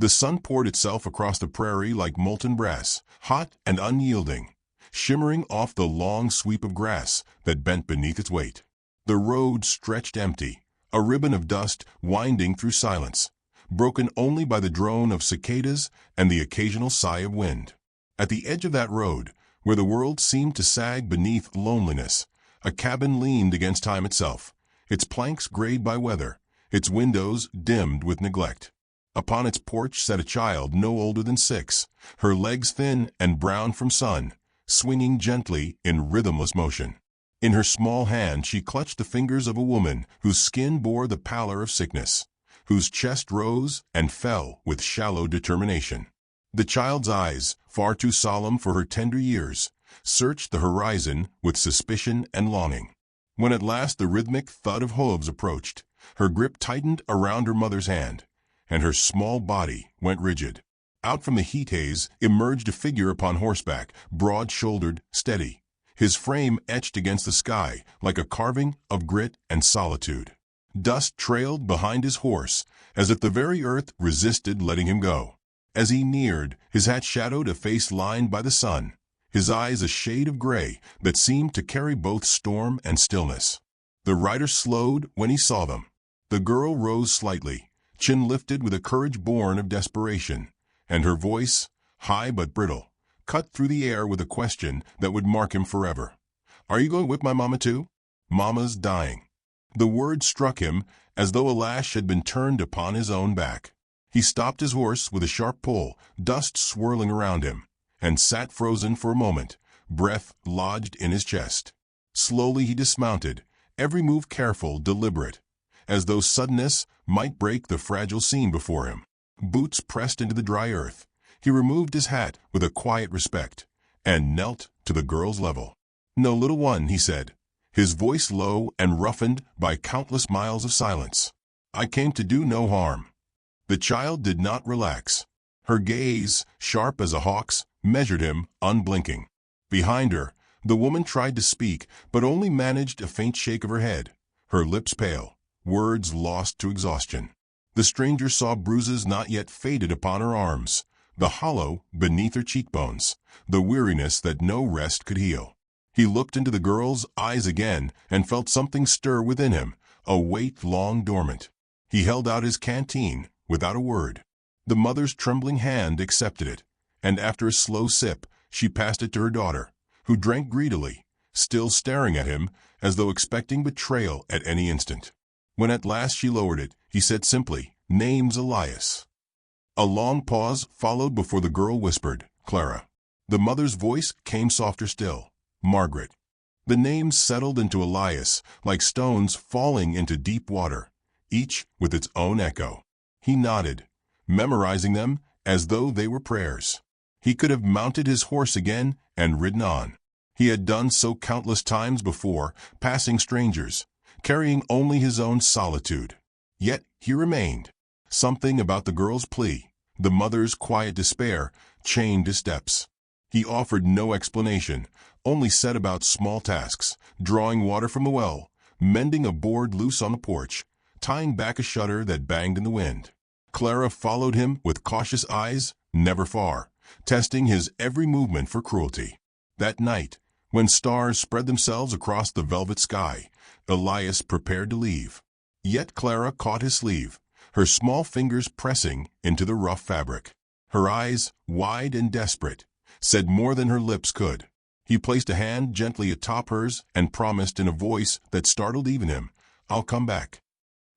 The sun poured itself across the prairie like molten brass, hot and unyielding, shimmering off the long sweep of grass that bent beneath its weight. The road stretched empty, a ribbon of dust winding through silence, broken only by the drone of cicadas and the occasional sigh of wind. At the edge of that road, where the world seemed to sag beneath loneliness, a cabin leaned against time itself, its planks grayed by weather, its windows dimmed with neglect. Upon its porch sat a child no older than 6, her legs thin and brown from sun, swinging gently in rhythmless motion. In her small hand she clutched the fingers of a woman whose skin bore the pallor of sickness, whose chest rose and fell with shallow determination. The child's eyes, far too solemn for her tender years, searched the horizon with suspicion and longing. When at last the rhythmic thud of hooves approached, her grip tightened around her mother's hand, and her small body went rigid. Out from the heat haze emerged a figure upon horseback, broad-shouldered, steady, his frame etched against the sky like a carving of grit and solitude. Dust trailed behind his horse, as if the very earth resisted letting him go. As he neared, his hat shadowed a face lined by the sun, his eyes a shade of gray that seemed to carry both storm and stillness. The rider slowed when he saw them. The girl rose slightly, chin lifted with a courage born of desperation, and her voice, high but brittle, cut through the air with a question that would mark him forever. "Are you going to whip my mama too?" "Mama's dying." The word struck him as though a lash had been turned upon his own back. He stopped his horse with a sharp pull, dust swirling around him, and sat frozen for a moment, breath lodged in his chest. Slowly he dismounted, every move careful, deliberate, as though suddenness might break the fragile scene before him. Boots pressed into the dry earth, he removed his hat with a quiet respect, and knelt to the girl's level. "No, little one," he said, his voice low and roughened by countless miles of silence. "I came to do no harm." The child did not relax. Her gaze, sharp as a hawk's, measured him, unblinking. Behind her, the woman tried to speak, but only managed a faint shake of her head, her lips pale, words lost to exhaustion. The stranger saw bruises not yet faded upon her arms, the hollow beneath her cheekbones, the weariness that no rest could heal. He looked into the girl's eyes again and felt something stir within him, a weight long dormant. He held out his canteen without a word. The mother's trembling hand accepted it, and after a slow sip, she passed it to her daughter, who drank greedily, still staring at him as though expecting betrayal at any instant. When at last she lowered it, he said simply, "Name's Elias." A long pause followed before the girl whispered, "Clara." The mother's voice came softer still, "Margaret." The names settled into Elias like stones falling into deep water, each with its own echo. He nodded, memorizing them as though they were prayers. He could have mounted his horse again and ridden on. He had done so countless times before, passing strangers, carrying only his own solitude. Yet he remained. Something about the girl's plea, the mother's quiet despair, chained his steps. He offered no explanation, only set about small tasks, drawing water from the well, mending a board loose on the porch, tying back a shutter that banged in the wind. Clara followed him with cautious eyes, never far, testing his every movement for cruelty. That night, when stars spread themselves across the velvet sky, Elias prepared to leave. Yet Clara caught his sleeve, her small fingers pressing into the rough fabric. Her eyes, wide and desperate, said more than her lips could. He placed a hand gently atop hers and promised in a voice that startled even him, "I'll come back."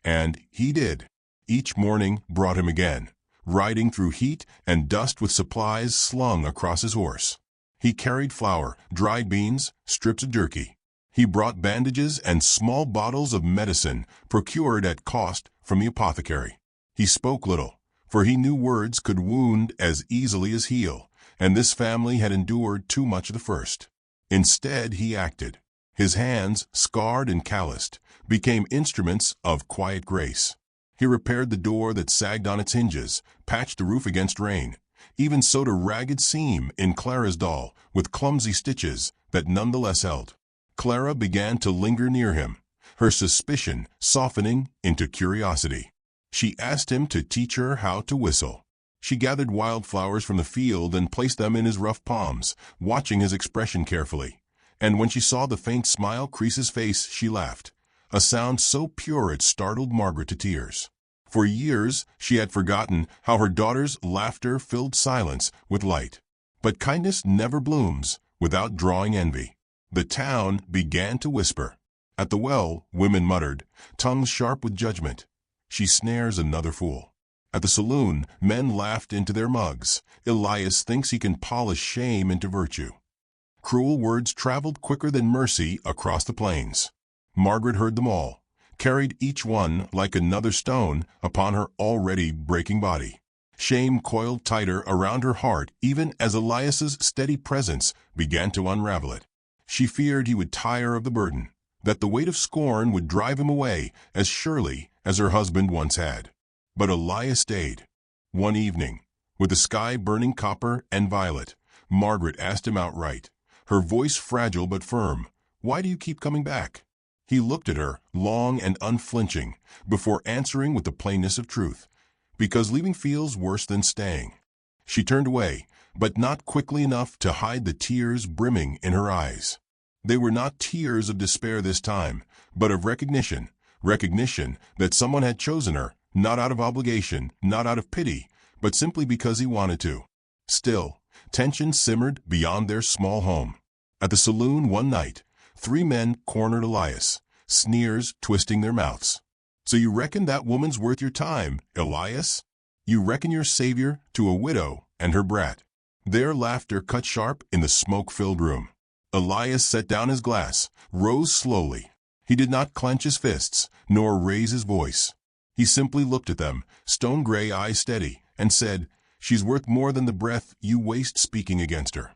And he did. Each morning brought him again, riding through heat and dust with supplies slung across his horse. He carried flour, dried beans, strips of jerky. He brought bandages and small bottles of medicine procured at cost from the apothecary. He spoke little, for he knew words could wound as easily as heal, and this family had endured too much of the first. Instead, he acted. His hands, scarred and calloused, became instruments of quiet grace. He repaired the door that sagged on its hinges, patched the roof against rain, even sewed a ragged seam in Clara's doll with clumsy stitches that nonetheless held. Clara began to linger near him, her suspicion softening into curiosity. She asked him to teach her how to whistle. She gathered wildflowers from the field and placed them in his rough palms, watching his expression carefully. And when she saw the faint smile crease his face, she laughed, a sound so pure it startled Margaret to tears. For years, she had forgotten how her daughter's laughter filled silence with light. But kindness never blooms without drawing envy. The town began to whisper. At the well, women muttered, tongues sharp with judgment, "She snares another fool." At the saloon, men laughed into their mugs, "Elias thinks he can polish shame into virtue." Cruel words traveled quicker than mercy across the plains. Margaret heard them all, carried each one like another stone upon her already breaking body. Shame coiled tighter around her heart even as Elias's steady presence began to unravel it. She feared he would tire of the burden, that the weight of scorn would drive him away as surely as her husband once had. But Elias stayed. One evening, with the sky burning copper and violet, Margaret asked him outright, her voice fragile but firm, "Why do you keep coming back?" He looked at her, long and unflinching, before answering with the plainness of truth, "Because leaving feels worse than staying." She turned away, but not quickly enough to hide the tears brimming in her eyes. They were not tears of despair this time, but of recognition that someone had chosen her, not out of obligation, not out of pity, but simply because he wanted to. Still, tension simmered beyond their small home. At the saloon one night, 3 men cornered Elias, sneers twisting their mouths. "So you reckon that woman's worth your time, Elias? You reckon your savior to a widow and her brat?" Their laughter cut sharp in the smoke-filled room. Elias set down his glass, rose slowly. He did not clench his fists, nor raise his voice. He simply looked at them, stone-gray eyes steady, and said, "She's worth more than the breath you waste speaking against her."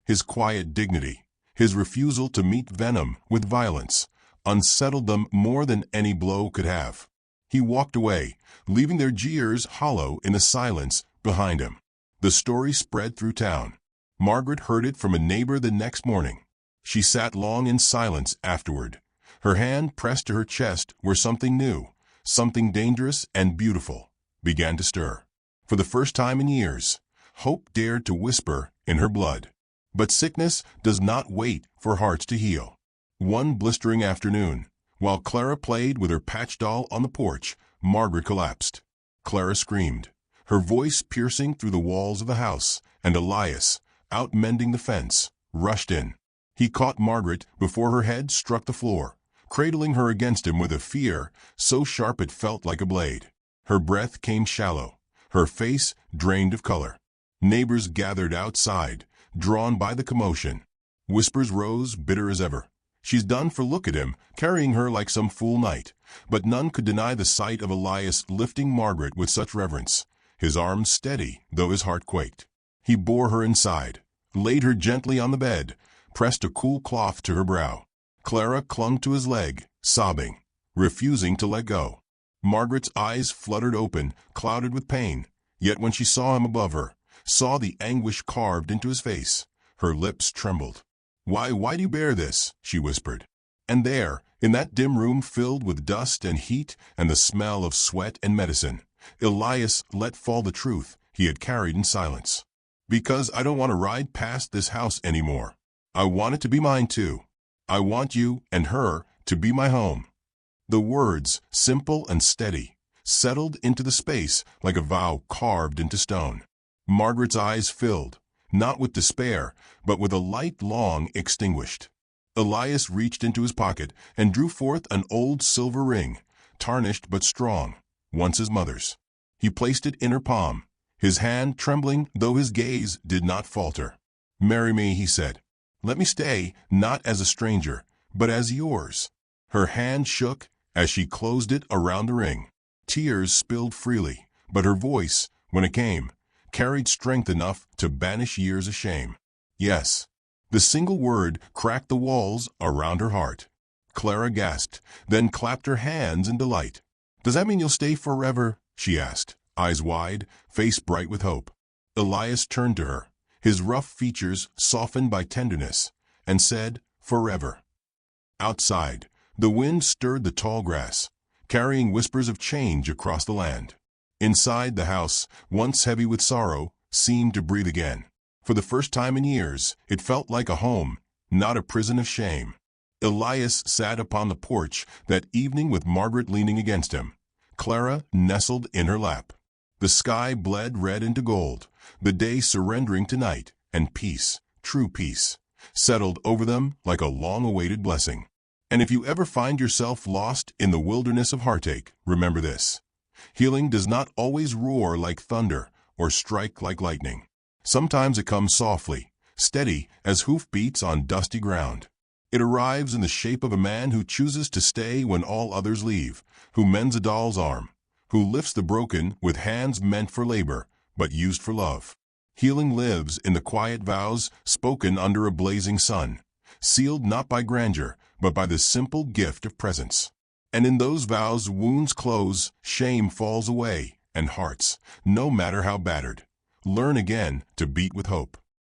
His quiet dignity, his refusal to meet venom with violence, unsettled them more than any blow could have. He walked away, leaving their jeers hollow in the silence behind him. The story spread through town. Margaret heard it from a neighbor the next morning. She sat long in silence afterward, her hand pressed to her chest where something new, something dangerous and beautiful, began to stir. For the first time in years, hope dared to whisper in her blood. But sickness does not wait for hearts to heal. One blistering afternoon, while Clara played with her patch doll on the porch, Margaret collapsed. Clara screamed, her voice piercing through the walls of the house, and Elias, out mending the fence, rushed in. He caught Margaret before her head struck the floor, cradling her against him with a fear so sharp it felt like a blade. Her breath came shallow, her face drained of color. Neighbors gathered outside, drawn by the commotion. Whispers rose, bitter as ever. "She's done for, look at him, carrying her like some fool knight." But none could deny the sight of Elias lifting Margaret with such reverence, his arms steady, though his heart quaked. He bore her inside, laid her gently on the bed, pressed a cool cloth to her brow. Clara clung to his leg, sobbing, refusing to let go. Margaret's eyes fluttered open, clouded with pain, yet when she saw him above her, saw the anguish carved into his face, her lips trembled. Why do you bear this?" she whispered. And there, in that dim room filled with dust and heat and the smell of sweat and medicine, Elias let fall the truth he had carried in silence. "Because I don't want to ride past this house anymore. I want it to be mine too. I want you and her to be my home." The words, simple and steady, settled into the space like a vow carved into stone. Margaret's eyes filled, not with despair, but with a light long extinguished. Elias reached into his pocket and drew forth an old silver ring, tarnished but strong, once his mother's. He placed it in her palm, his hand trembling though his gaze did not falter. "Marry me," he said. "Let me stay, not as a stranger, but as yours." Her hand shook as she closed it around the ring. Tears spilled freely, but her voice, when it came, carried strength enough to banish years of shame. Yes. The single word cracked the walls around her heart. Clara gasped, then clapped her hands in delight. "Does that mean you'll stay forever?" she asked, eyes wide, face bright with hope. Elias turned to her, his rough features softened by tenderness, and said, "Forever." Outside, the wind stirred the tall grass, carrying whispers of change across the land. Inside the house, once heavy with sorrow, seemed to breathe again. For the first time in years, it felt like a home, not a prison of shame. Elias sat upon the porch that evening with Margaret leaning against him, Clara nestled in her lap. The sky bled red into gold, the day surrendering to night, and peace, true peace, settled over them like a long-awaited blessing. And if you ever find yourself lost in the wilderness of heartache, remember this. Healing does not always roar like thunder or strike like lightning. Sometimes it comes softly, steady as hoofbeats on dusty ground. It arrives in the shape of a man who chooses to stay when all others leave, who mends a doll's arm, who lifts the broken with hands meant for labor, but used for love. Healing lives in the quiet vows spoken under a blazing sun, sealed not by grandeur, but by the simple gift of presence. And in those vows wounds close, shame falls away, and hearts, no matter how battered, learn again to beat with hope.